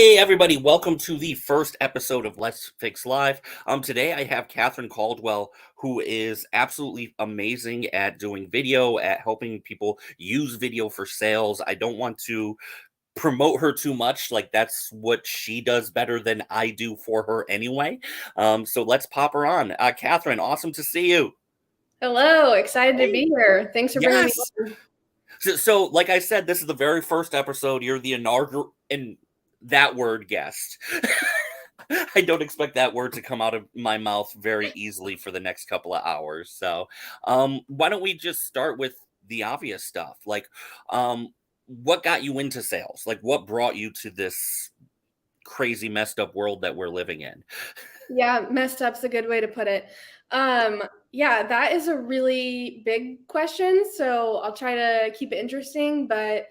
Hey everybody, welcome to the first episode of Let's Fix Live. Today I have Katherine Caldwell, who is absolutely amazing at doing video, at helping people use video for sales. I don't want to promote her too much, like that's what she does better than I do for her anyway. So let's pop her on. Katherine, awesome to see you. Hello, excited to Hey. be here. Thanks for bringing me Yes. on. So, like I said, this is the very first episode. You're the inaugural, and that word guest. I don't expect that word to come out of my mouth very easily for the next couple of hours. So, why don't we just start with the obvious stuff? Like, what got you into sales? Like, what brought you to this crazy, messed up world that we're living in? Yeah, messed up's a good way to put it. Yeah, that is a really big question, so I'll try to keep it interesting. But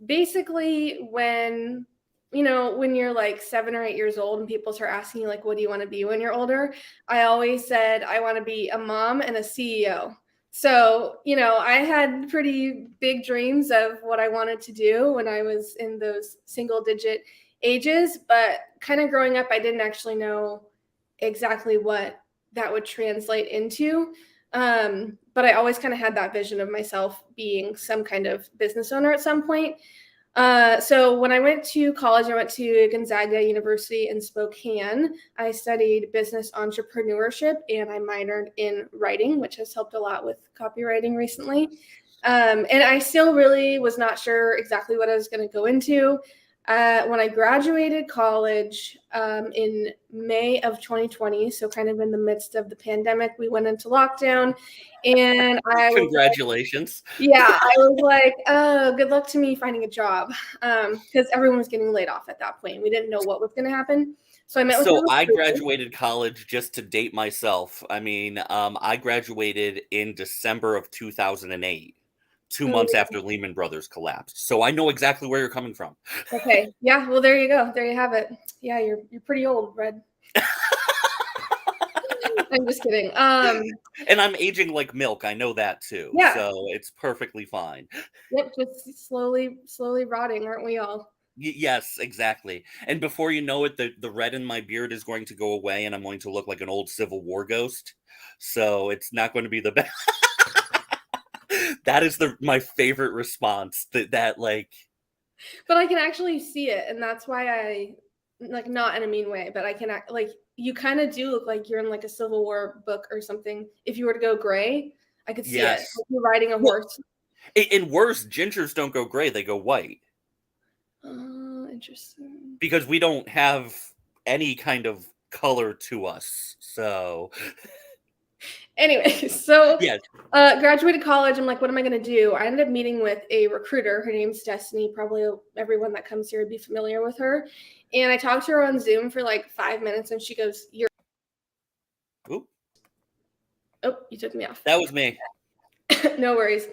basically, when you're like 7 or 8 years old and people start asking you like, what do you want to be when you're older? I always said I want to be a mom and a CEO. So, I had pretty big dreams of what I wanted to do when I was in those single digit ages, but kind of growing up, I didn't actually know exactly what that would translate into. But I always kind of had that vision of myself being some kind of business owner at some point. So when I went to college, I went to Gonzaga University in Spokane. I studied business entrepreneurship and I minored in writing, which has helped a lot with copywriting recently. And I still really was not sure exactly what I was going to go into. When I graduated college in May of 2020, so kind of in the midst of the pandemic, we went into lockdown, and I was Congratulations. I was like, oh, good luck to me finding a job, because everyone was getting laid off at that point. We didn't know what was going to happen. So I met with a So I recruiter. graduated college just to date myself. I mean, I graduated in December of 2008, 2 months Oh, after Lehman Brothers collapsed. So I know exactly where you're coming from. okay. Yeah. Well, there you go. There you have it. Yeah, you're pretty old, Red. I'm just kidding. And I'm aging like milk. I know that too. Yeah. So it's perfectly fine. Yep. Just slowly rotting, aren't we all? Yes, exactly. And before you know it, the red in my beard is going to go away and I'm going to look like an old Civil War ghost. So it's not going to be the best. That is my favorite response. That like But I can actually see it, and that's why I like, not in a mean way, but I can act like you kind of do look like you're in like a Civil War book or something. If you were to go gray, I could see it. yes. Like you're riding a Well, horse. and worse, gingers don't go gray, they go white. Oh, interesting. Because we don't have any kind of color to us. So, Anyway, so yes. graduated college. I'm like, what am I going to do? I ended up meeting with a recruiter. Her name's Destiny. Probably everyone that comes here would be familiar with her. And I talked to her on Zoom for like 5 minutes, and she goes, "You're." Oop, Oh, you took me off. that was me. No worries.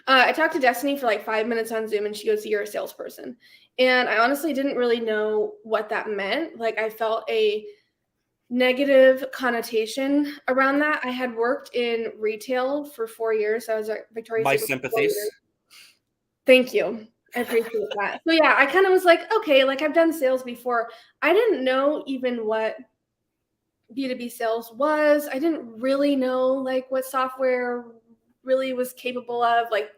I talked to Destiny for like 5 minutes on Zoom, and she goes, "You're a salesperson." And I honestly didn't really know what that meant. Like, I felt a negative connotation around that. I had worked in retail for 4 years. I was at Victoria's My Secret for 4 years. sympathies. Thank you. I appreciate that. So yeah, I kind of was like, okay, like I've done sales before. I didn't know even what B2B sales was. I didn't really know like what software really was capable of. Like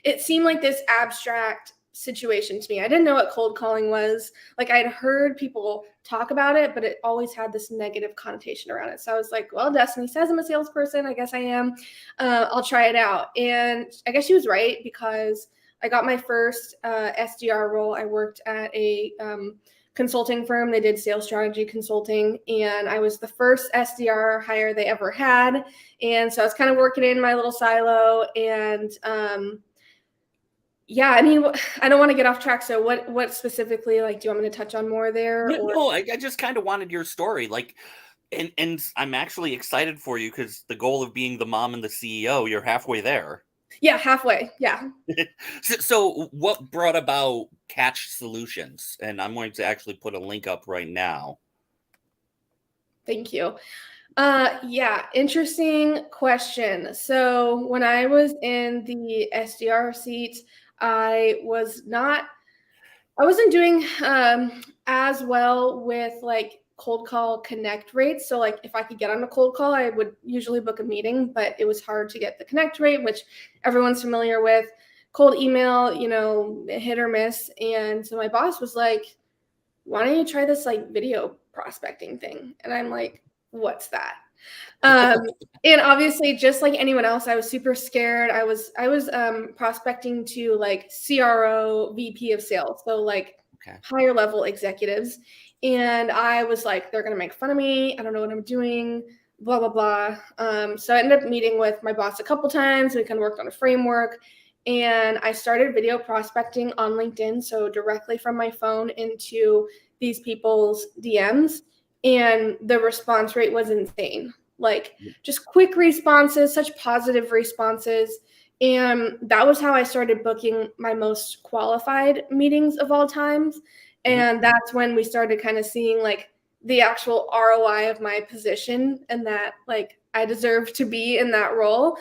it seemed like this abstract situation to me. I didn't know what cold calling was. Like I'd heard people talk about it, but it always had this negative connotation around it. So I was like, well, Destiny says I'm a salesperson. I guess I am. I'll try it out. And I guess she was right, because I got my first SDR role. I worked at a consulting firm. They did sales strategy consulting, and I was the first SDR hire they ever had. And so I was kind of working in my little silo. And yeah, I mean, I don't want to get off track. So what specifically, like, do you want me to touch on more there? Or No, I just kind of wanted your story. Like, and I'm actually excited for you because the goal of being the mom and the CEO, you're halfway there. yeah, halfway. Yeah. So what brought about Catch Solutions? And I'm going to actually put a link up right now. Thank you. Yeah, interesting question. So when I was in the SDR seat, I wasn't doing as well with like cold call connect rates. So like if I could get on a cold call, I would usually book a meeting, but it was hard to get the connect rate, which everyone's familiar with. Cold email, you know, hit or miss. And so my boss was like, why don't you try this like video prospecting thing? And I'm like, what's that? And obviously, just like anyone else, I was super scared. I was prospecting to like CRO, VP of sales, so like higher level executives. And I was like, they're gonna make fun of me. I don't know what I'm doing. Blah blah blah. So I ended up meeting with my boss a couple times. We kind of worked on a framework, and I started video prospecting on LinkedIn, so directly from my phone into these people's DMs. And the response rate was insane. Like just quick responses, such positive responses. And that was how I started booking my most qualified meetings of all times. And that's when we started kind of seeing like the actual ROI of my position and that like I deserve to be in that role.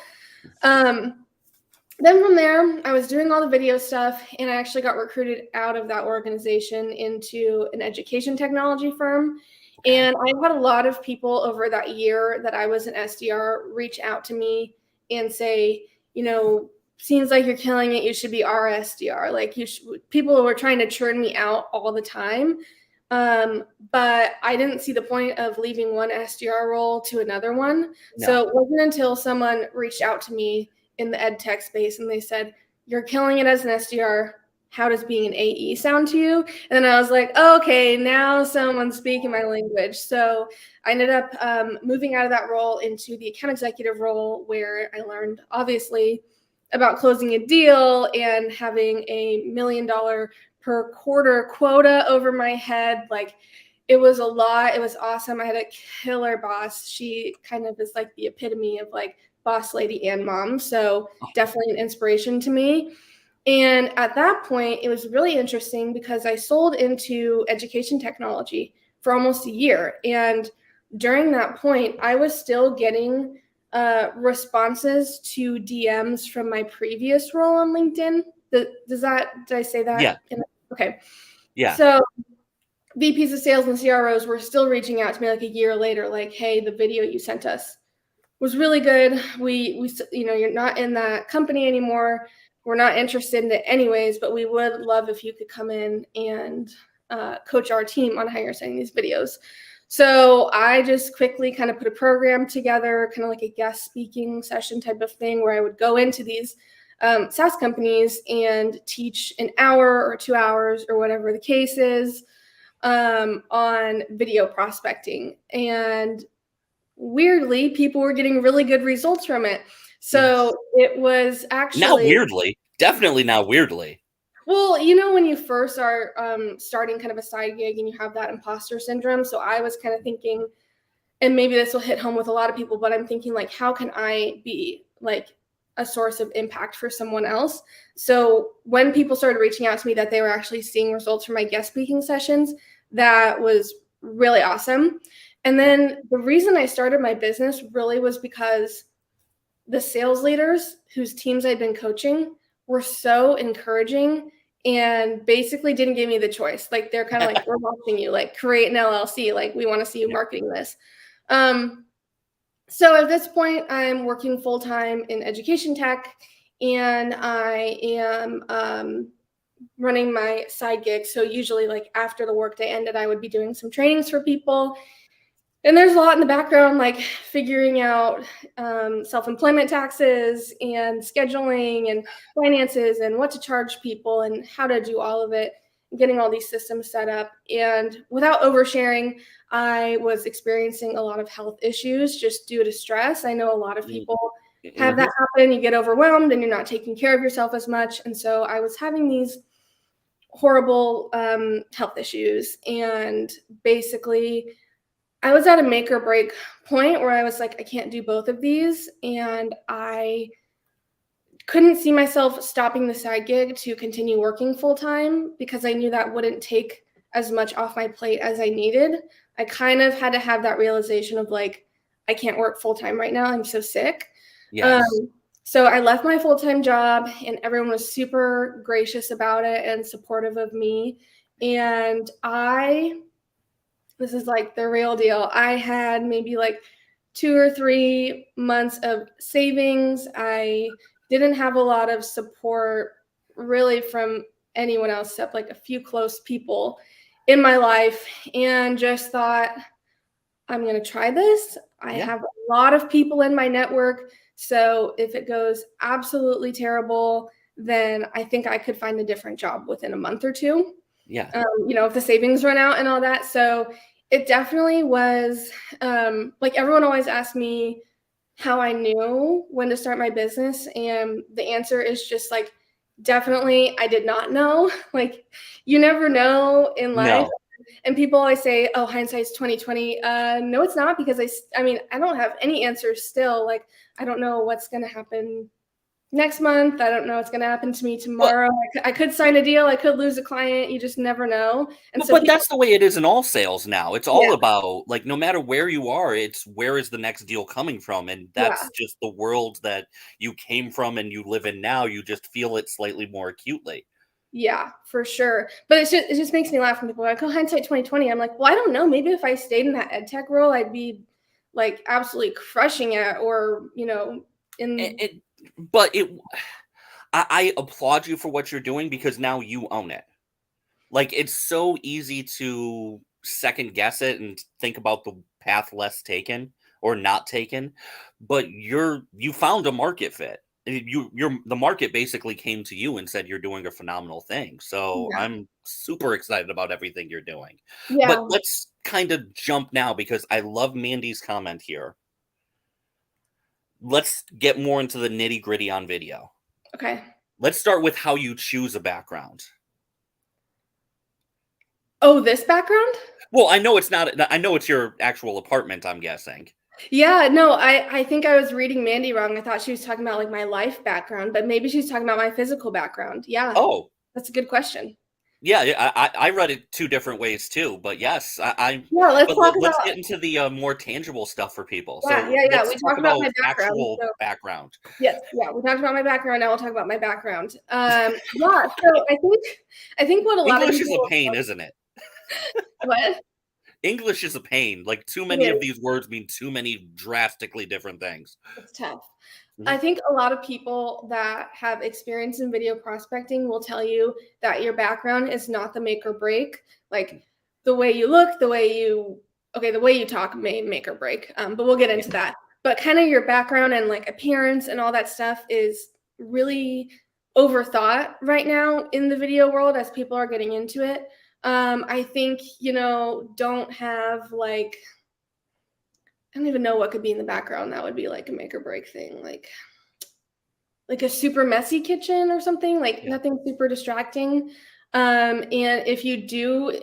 Then from there, I was doing all the video stuff, and I actually got recruited out of that organization into an education technology firm. And I've had a lot of people over that year that I was an SDR reach out to me and say, you know, seems like you're killing it. You should be our SDR. Like people were trying to churn me out all the time. But I didn't see the point of leaving one SDR role to another one. No. So it wasn't until someone reached out to me in the ed tech space and they said, you're killing it as an SDR. How does being an AE sound to you? And then I was like, oh, okay, now someone's speaking my language. So I ended up moving out of that role into the account executive role, where I learned obviously about closing a deal and having $1 million per quarter quota over my head. Like it was a lot. It was awesome. I had a killer boss. She kind of is like the epitome of like boss lady and mom. So definitely an inspiration to me. And at that point, it was really interesting because I sold into education technology for almost a year. And during that point, I was still getting responses to DMs from my previous role on LinkedIn. Did I say that? Yeah. Okay. Yeah. So VPs of sales and CROs were still reaching out to me like a year later, like, hey, the video you sent us was really good. We you know, you're not in that company anymore. We're not interested in it anyways, but we would love if you could come in and coach our team on how you're sending these videos. So I just quickly kind of put a program together, kind of like a guest speaking session type of thing, where I would go into these SaaS companies and teach an hour or 2 hours or whatever the case is on video prospecting. And weirdly, people were getting really good results from it. So it was actually not weirdly, definitely not weirdly. Well, you know, when you first are starting kind of a side gig and you have that imposter syndrome. So I was kind of thinking, and maybe this will hit home with a lot of people, but I'm thinking like, how can I be like a source of impact for someone else? So when people started reaching out to me that they were actually seeing results from my guest speaking sessions, that was really awesome. And then the reason I started my business really was because the sales leaders whose teams I'd been coaching were so encouraging and basically didn't give me the choice. Like they're kind of like, we're watching you, like create an LLC. Like we want to see you marketing this. So at this point, I'm working full-time in education tech, and I am running my side gig. So usually like after the workday ended, I would be doing some trainings for people. And there's a lot in the background, like figuring out self-employment taxes and scheduling and finances and what to charge people and how to do all of it, getting all these systems set up. And without oversharing, I was experiencing a lot of health issues just due to stress. I know a lot of people have that happen. You get overwhelmed and you're not taking care of yourself as much. And so I was having these horrible health issues. And basically, I was at a make or break point where I was like, I can't do both of these. And I couldn't see myself stopping the side gig to continue working full time because I knew that wouldn't take as much off my plate as I needed. I kind of had to have that realization of like, I can't work full time right now. I'm so sick. Yes. So I left my full-time job and everyone was super gracious about it and supportive of me. And this is like the real deal. I had maybe like 2 or 3 months of savings. I didn't have a lot of support really from anyone else except like a few close people in my life, and just thought, I'm going to try this. I Yeah. have a lot of people in my network. So if it goes absolutely terrible, then I think I could find a different job within a month or two. Yeah. If the savings run out and all that. So it definitely was, like, everyone always asks me how I knew when to start my business. And the answer is just like, definitely, I did not know. Like, you never know in life. No. And people always say, "Oh, hindsight's 2020." No, it's not, because I mean, I don't have any answers still. Like, I don't know what's going to happen next month. I don't know what's going to happen to me But tomorrow. I could sign a deal. I could lose a client. You just never know. And so but people, that's the way it is in all sales now. It's yeah, all about, like, no matter where you are, it's where is the next deal coming from, and yeah, that's just the world that you came from and you live in now. You just feel it slightly more acutely. yeah, for sure. But it just makes me laugh when people are like, "Oh, hindsight 2020." I'm like, well, I don't know. Maybe if I stayed in that ed tech role, I'd be like absolutely crushing it, or It, in it but it I applaud you for what you're doing because now you own it. Like, it's so easy to second guess it and think about the path less taken or not taken, but you found a market fit. The market basically came to you and said you're doing a phenomenal thing. So yeah, I'm super excited about everything you're doing. But yeah. let's kind of jump now because I love Mandy's comment here. Let's get more into the nitty-gritty on video. Okay. Let's start with how you choose a background. Oh, this background? Well, I know it's not. I know it's your actual apartment, I'm guessing. Yeah, no, I think I was reading Mandy wrong. I thought she was talking about like my life background, but maybe she's talking about my physical background. Yeah, Oh, that's a good question. yeah, yeah, I read it 2 different ways too, but yes, Yeah, let's but talk let's about get into the, more tangible stuff for people. yeah, So, yeah, yeah. We let's talk talked about my about background. actual So background. yes, yeah, we talked about my background. Now we'll talk about my background. Yeah, so I think what a lot of English is people a pain, isn't it? what? English is a pain, like, too It many of is. these words mean too many drastically different things. It's tough. I Mhm, think a lot of people that have experience in video prospecting will tell you that your background is not the make or break. Like, the way you look, the way you talk may make or break. But we'll get yeah, into that. But kind of your background and like appearance and all that stuff is really overthought right now in the video world as people are getting into it. I think, don't have like, I don't even know what could be in the background that would be like a make or break thing. Like a super messy kitchen or something, like yeah. nothing super distracting. And if you do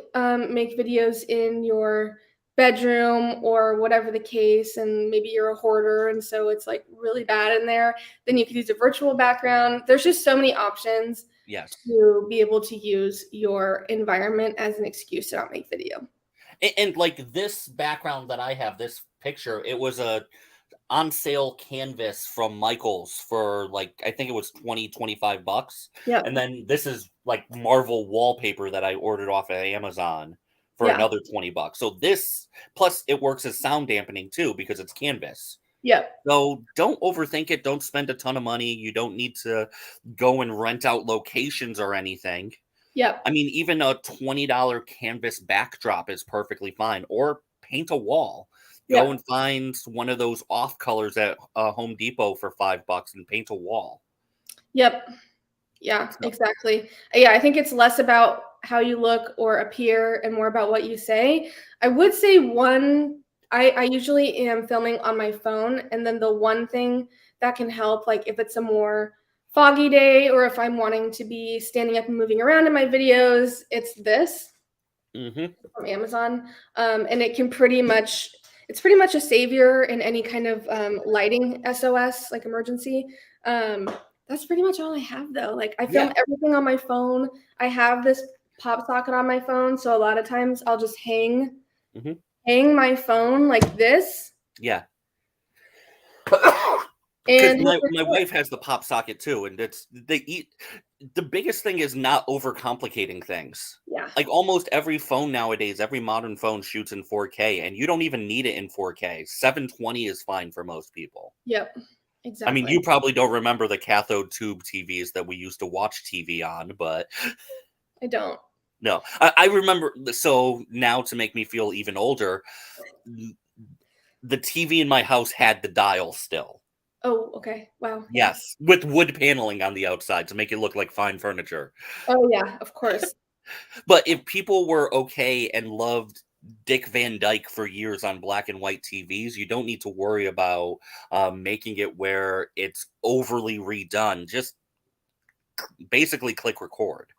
make videos in your bedroom or whatever the case, and maybe you're a hoarder and so it's like really bad in there, then you could use a virtual background. There's just so many options Yes. to be able to use your environment as an excuse to not make video. And, like, this background that I have, this picture, it was a on sale canvas from Michaels for, like, I think it was 20-25 bucks. And Yep. then this is like Marvel wallpaper that I ordered off of Amazon for Yeah. another 20 bucks. So this plus it works as sound dampening too because it's canvas. Yep. So don't overthink it. Don't spend a ton of money. You don't need to go and rent out locations or anything. Yep. I mean, even a $20 canvas backdrop is perfectly fine, or paint a wall. Go Yep. and find one of those off colors at Home Depot for $5 and paint a wall. Yep. Yeah, So, exactly. Yeah, I think it's less about how you look or appear and more about what you say. I would say I usually am filming on my phone, and then the one thing that can help, like if it's a more foggy day or if I'm wanting to be standing up and moving around in my videos, it's this hmm from Amazon. And it's pretty much a savior in any kind of lighting SOS, like emergency. Um, that's pretty much all I have though. Like, I film yeah, everything on my phone. I have this pop socket on my phone, so a lot of times I'll just hmm hang my phone like this. yeah. Because And my wife has the pop socket too, and the biggest thing is not overcomplicating things. yeah, Like almost every phone nowadays, every modern phone shoots in 4K, and you don't even need it in 4K. 720 is fine for most people. yep, I mean, exactly. you probably don't remember the cathode tube TVs that we used to watch TV on, but I don't. no, I remember. So now to make me feel even older, the TV in my house had the dial still. Oh, okay. Wow. Yeah. Yes, with wood paneling on the outside to make it look like fine furniture. Oh, yeah, of course. But if people were okay and loved Dick Van Dyke for years on black and white TVs, you don't need to worry about making it where it's overly redone. Just basically click record.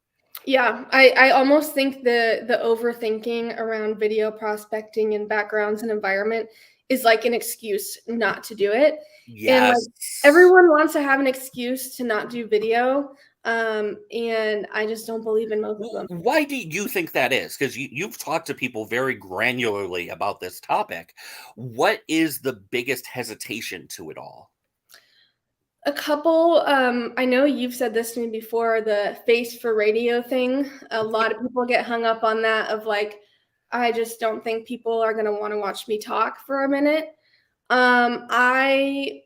Yeah, I almost think the overthinking around video prospecting and backgrounds and environment is like an excuse not to do it. And like Yes. everyone wants to have an excuse to not do video. And I just don't believe in most of them. Why do you think that is? Because you've talked to people very granularly about this topic. What is the biggest hesitation to it all? A couple, I know you've said this to me before, the face for radio thing. A lot of people get hung up on that of like, I just don't think people are gonna want to watch me talk for a minute. I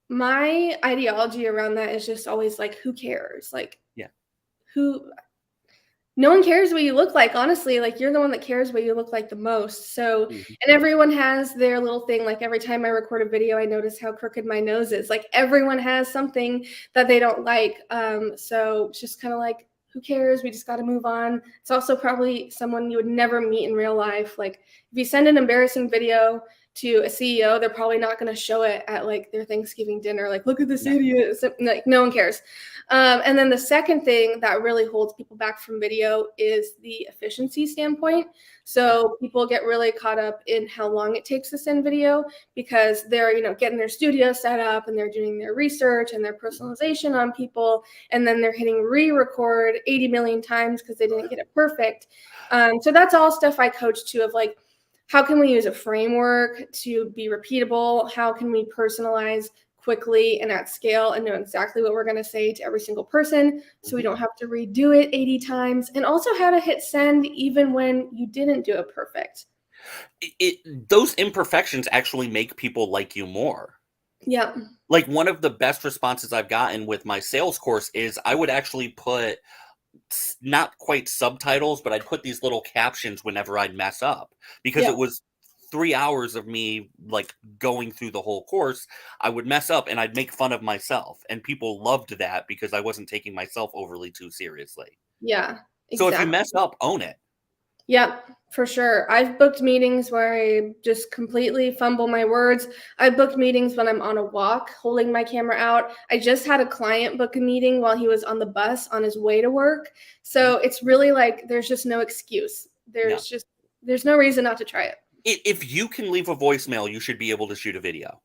my ideology around that is just always like, who cares? Like, Yeah. who no one cares what you look like, honestly. Like, you're the one that cares what you look like the most. So, Mhm. and everyone has their little thing. Like, every time I record a video, I notice how crooked my nose is. Like, everyone has something that they don't like. So it's just kind of like, who cares? We just got to move on. It's also probably someone you would never meet in real life. Like, if you send an embarrassing video to a CEO, they're probably not going to show it at like their Thanksgiving dinner. Like, look at this No. idiot. So, like, no one cares. And then the second thing that really holds people back from video is the efficiency standpoint. Okay. So people get really caught up in how long it takes to send video because they're, getting their studio set up and they're doing their research and their personalization on people. And then they're hitting re-record 80 million times because they didn't get it perfect. So that's all stuff I coach to of like, how can we use a framework to be repeatable? How can we personalize quickly and at scale and know exactly what we're going to say to every single person so we Mhm. don't have to redo it 80 times, and also how to hit send even when you didn't do it perfect. Those imperfections actually make people like you more. Yeah. Like one of the best responses I've gotten with my sales course is I would actually put not quite subtitles, but I'd put these little captions whenever I'd mess up because Yeah. it was 3 hours of me like going through the whole course. I would mess up and I'd make fun of myself, and people loved that because I wasn't taking myself overly too seriously. Yeah, So if you exactly. mess up, own it. Yeah, for sure. I've booked meetings where I just completely fumble my words. I've booked meetings when I'm on a walk, holding my camera out. I just had a client book a meeting while he was on the bus on his way to work. Mhm. So it's really like there's just no excuse. No. There's no reason not to try it. If you can leave a voicemail, you should be able to shoot a video.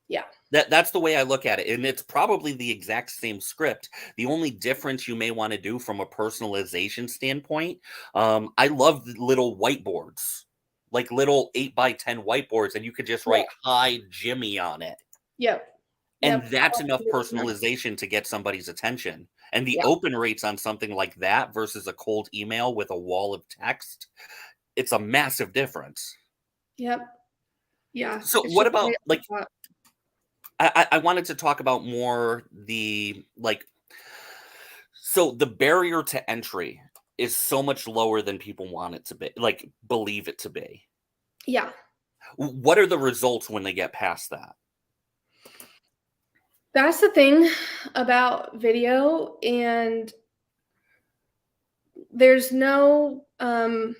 Yeah. That's the way I look at it, and it's probably the exact same script. The only difference you may wanna do from a personalization standpoint, I love the little whiteboards, like little 8 by 10 whiteboards, and you could just Yeah. write, "Hi, Jimmy," on it, Yep. and Yep. that's enough personalization to get somebody's attention, and the Yeah. open rates on something like that versus a cold email with a wall of text, it's a massive difference. Yep. Yeah. So, It's what just about, right off like, the top. I wanted to talk about more the like, so the barrier to entry is so much lower than people want it to be, like believe it to be. Yeah. What are the results when they get past that? That's the thing about video, and there's no trying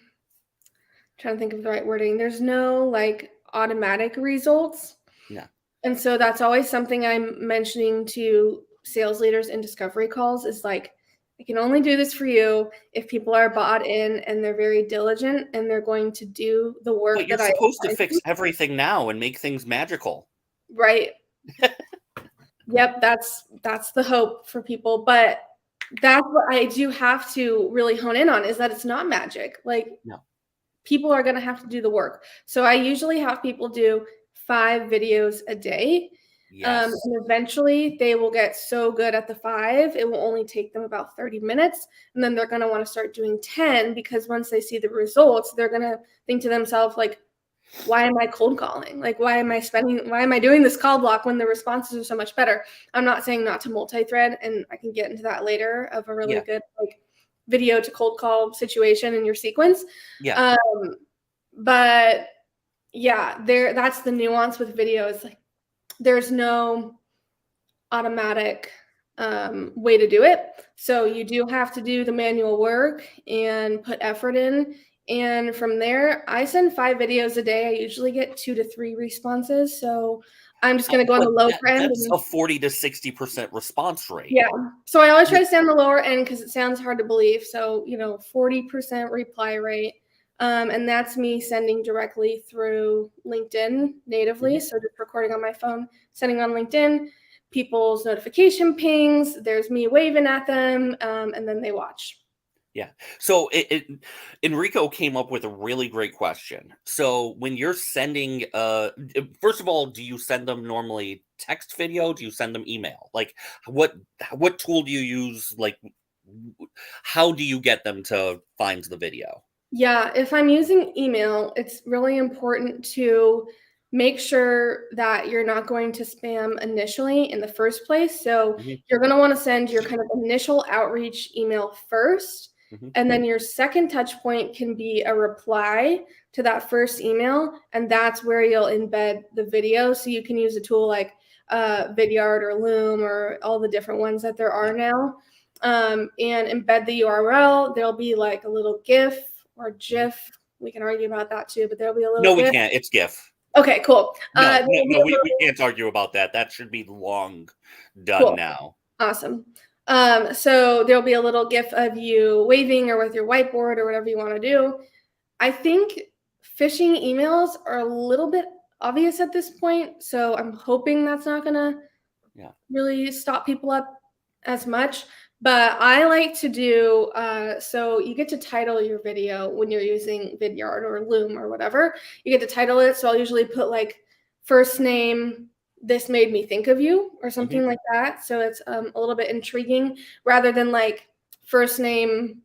to think of the right wording. There's no like automatic results. Yeah. And so that's always something I'm mentioning to sales leaders in discovery calls is like, I can only do this for you if people are bought in and they're very diligent and they're going to do the But work you're that I supposed to assign them. fix everything now and make things magical. Right. Yep, that's the hope for people. But that's what I do have to really hone in on is that it's not magic. Like No. people are going to have to do the work. So I usually have people do 5 videos a day. Yes. And eventually they will get so good at the 5, it will only take them about 30 minutes. And then they're going to want to start doing 10, because once they see the results, they're going to think to themselves, like, why am I cold calling? Like, why am I doing this call block when the responses are so much better? I'm not saying not to multi-thread, and I can get into that later, of a really Yeah. good like video to cold call situation in your sequence. Yeah. But yeah, that's the nuance with video, is like there's no automatic way to do it. So you do have to do the manual work and put effort in. And from there, I send 5 videos a day. I usually get 2 to 3 responses. So I'm just going to go on But the lower end. that's a 40 to 60% response rate. Yeah. So I always try to stay on the lower end because it sounds hard to believe. So, 40% reply rate. And that's me sending directly through LinkedIn natively. Mhm. So just recording on my phone, sending on LinkedIn, people's notification pings. There's me waving at them, and then they watch. Yeah. So Enrico came up with a really great question. So when you're sending, first of all, do you send them normally text video? Do you send them email? Like what what tool do you use? Like how do you get them to find the video? Yeah, if I'm using email, it's really important to make sure that you're not going to spam initially in the first place. So Mhm, you're going to want to send your kind of initial outreach email first. mhm. And then your second touch point can be a reply to that first email. And that's where you'll embed the video. So you can use a tool like Vidyard or Loom or all the different ones that there Yeah. are now, and embed the URL. There'll be like a little GIF or Mhm. GIF. We can argue about that too, but there'll be a little No, we GIF. can't. It's GIF. Okay, cool. No, no, There'll be no, a we little can't argue about that. That should be long done cool. now. Awesome. So there'll be a little GIF of you waving or with your whiteboard or whatever you want to do. I think phishing emails are a little bit obvious at this point, so I'm hoping that's not gonna Yeah. really stop people up as much. But I like to do, so you get to title your video when you're using Vidyard or Loom or whatever. You get to title it. So I'll usually put like first name, this made me think of you, or Mhm. something like that. So it's a little bit intriguing, rather than like first name,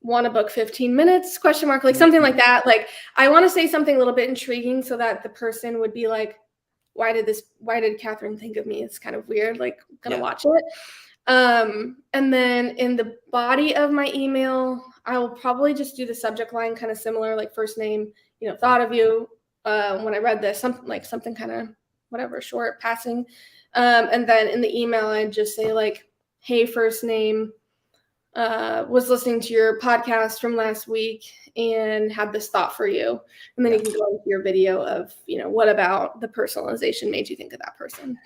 want to book 15 minutes, question mark, like something like that. Like I want to say something a little bit intriguing so that the person would be like, why did Katherine think of me? It's kind of weird, like I'm gonna Yeah. watch it. And then in the body of my email, I will probably just do the subject line kind of similar, like first name, thought of you when I read this, something kind of whatever, short, passing. And then in the email, I'd just say like, hey, first name, was listening to your podcast from last week and had this thought for you. And then Yeah. you can go into your video of, what about the personalization made you think of that person?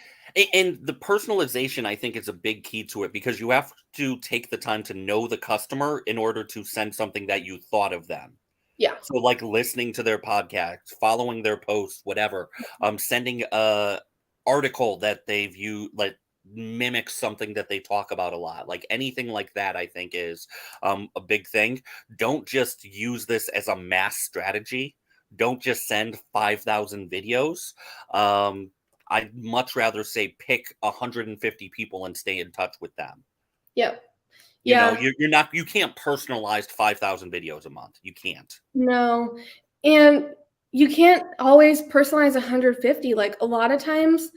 And the personalization, I think, is a big key to it because you have to take the time to know the customer in order to send something that you thought of them. Yeah. So, like listening to their podcast, following their posts, whatever, sending a article that they've used, like mimics something that they talk about a lot, like anything like that. I think is a big thing. Don't just use this as a mass strategy. Don't just send 5,000 videos. Um, I'd much rather say pick 150 people and stay in touch with them. Yep. You know, Yeah. you're not, you can't personalize 5,000 videos a month. You can't. No. And you can't always personalize 150. Like a lot of times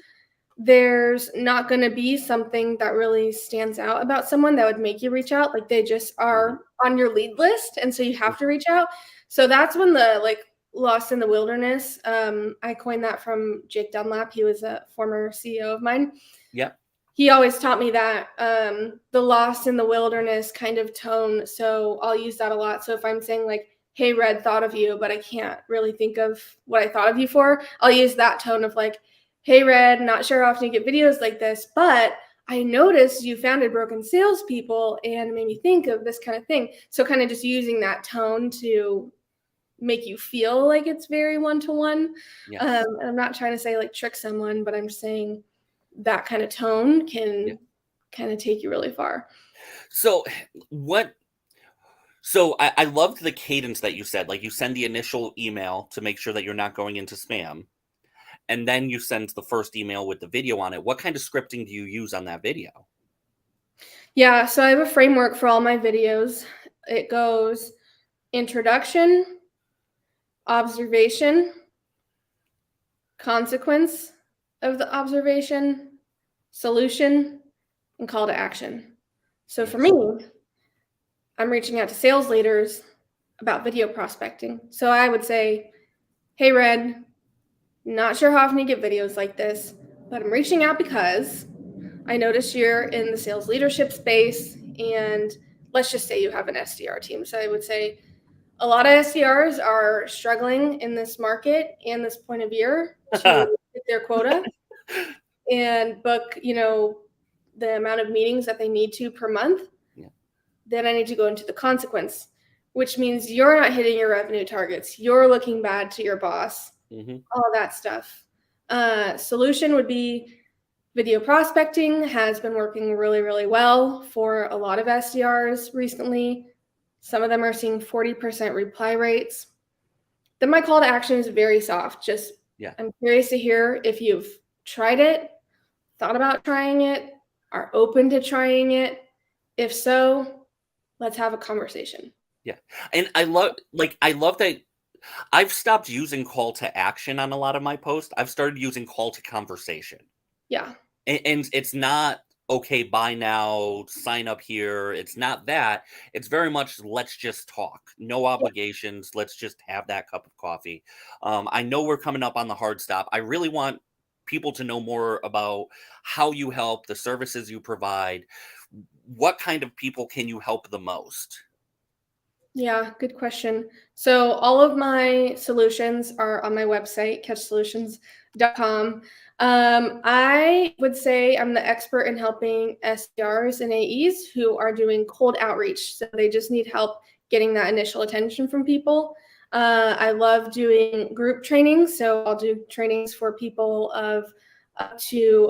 there's not going to be something that really stands out about someone that would make you reach out. Like they just Mhm. are on your lead list. And so you have to reach out. So that's when the like lost in the wilderness. I coined that from Jake Dunlap. He was a former CEO of mine. Yep. He always taught me that the lost in the wilderness kind of tone. So I'll use that a lot. So if I'm saying like, hey, Red, thought of you, but I can't really think of what I thought of you for, I'll use that tone of like, hey, Red, not sure how often you get videos like this, but I noticed you founded Broken Salespeople and it made me think of this kind of thing. So kind of just using that tone to make you feel like it's very one-to-one. Yes. I'm not trying to say like trick someone, but I'm saying that kind of tone Yeah. can kind of take you really far. So what so I loved the cadence that you said. Like you send the initial email to make sure that you're not going into spam. and then you send the first email with the video on it. What kind of scripting do you use on that video? Yeah, so I have a framework for all my videos. It goes introduction, observation, consequence of the observation, solution, and call to action. So for me, I'm reaching out to sales leaders about video prospecting. So I would say, hey, Red, not sure how often you get videos like this, but I'm reaching out because I noticed you're in the sales leadership space, and let's just say you have an SDR team. So I would say a lot of SDRs are struggling in this market and this point of year to hit their quota and book, the amount of meetings that they need to per month. Yeah. Then I need to go into the consequence, which means you're not hitting your revenue targets. You're looking bad to your boss, all that stuff. Solution would be video prospecting has been working really, really well for a lot of SDRs recently. Some of them are seeing 40% reply rates. Then my call to action is very soft. Just, I'm curious to hear if you've tried it, thought about trying it, are open to trying it. If so, let's have a conversation. Yeah. And I love that I've stopped using call to action on a lot of my posts. I've started using call to conversation. Yeah. And it's not, okay, buy now, sign up here. It's not that. It's very much, let's just talk. No obligations. Let's just have that cup of coffee. I know we're coming up on the hard stop. I really want people to know more about how you help, the services you provide. What kind of people can you help the most? Yeah, good question. So all of my solutions are on my website, catchsolutions.com. I would say I'm the expert in helping SDRs and AEs who are doing cold outreach. So they just need help getting that initial attention from people. I love doing group trainings. So I'll do trainings for people of up to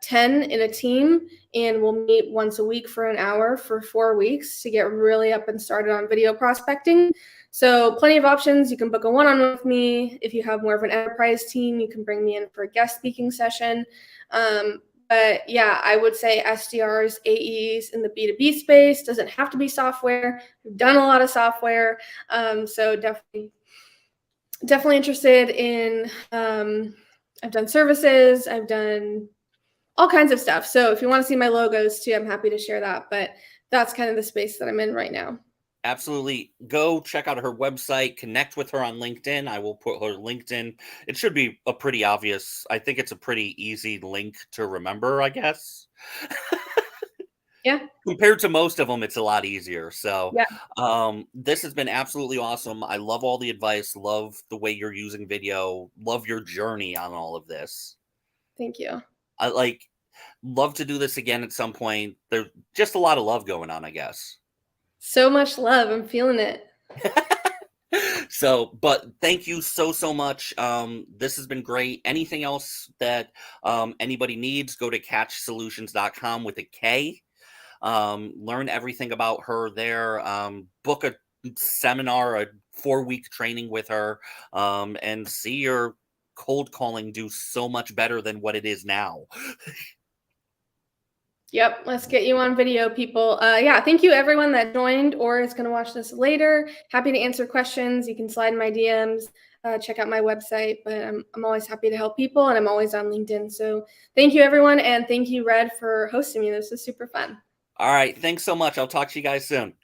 10 in a team, and we'll meet once a week for an hour for 4 weeks to get really up and started on video prospecting. So plenty of options. You can book a one-on-one with me. If you have more of an enterprise team, you can bring me in for a guest speaking session. But yeah, I would say SDRs, AEs in the B2B space, doesn't have to be software. We've done a lot of software. So definitely interested in, I've done services, I've done all kinds of stuff. So if you want to see my logos too, I'm happy to share that. But that's kind of the space that I'm in right now. Absolutely. Go check out her website, connect with her on LinkedIn. I will put her LinkedIn. It should be a pretty obvious, I think it's a pretty easy link to remember, I guess. Yeah. Compared to most of them, it's a lot easier. So yeah. This has been absolutely awesome. I love all the advice, love the way you're using video, love your journey on all of this. Thank you. I love to do this again at some point. There's just a lot of love going on, I guess. So much love. I'm feeling it. So, but thank you so much. This has been great. Anything else that anybody needs, go to catchsolutions.com with a K. Learn everything about her there. Book a seminar, a 4-week training with her, and see your cold calling do so much better than what it is now. Yep, let's get you on video, people. Yeah, thank you everyone that joined or is going to watch this later. Happy to answer questions. You can slide in my DMs, check out my website, but I'm always happy to help people, and I'm always on LinkedIn. So thank you everyone, and thank you Red for hosting me. This was super fun. All right, thanks so much. I'll talk to you guys soon.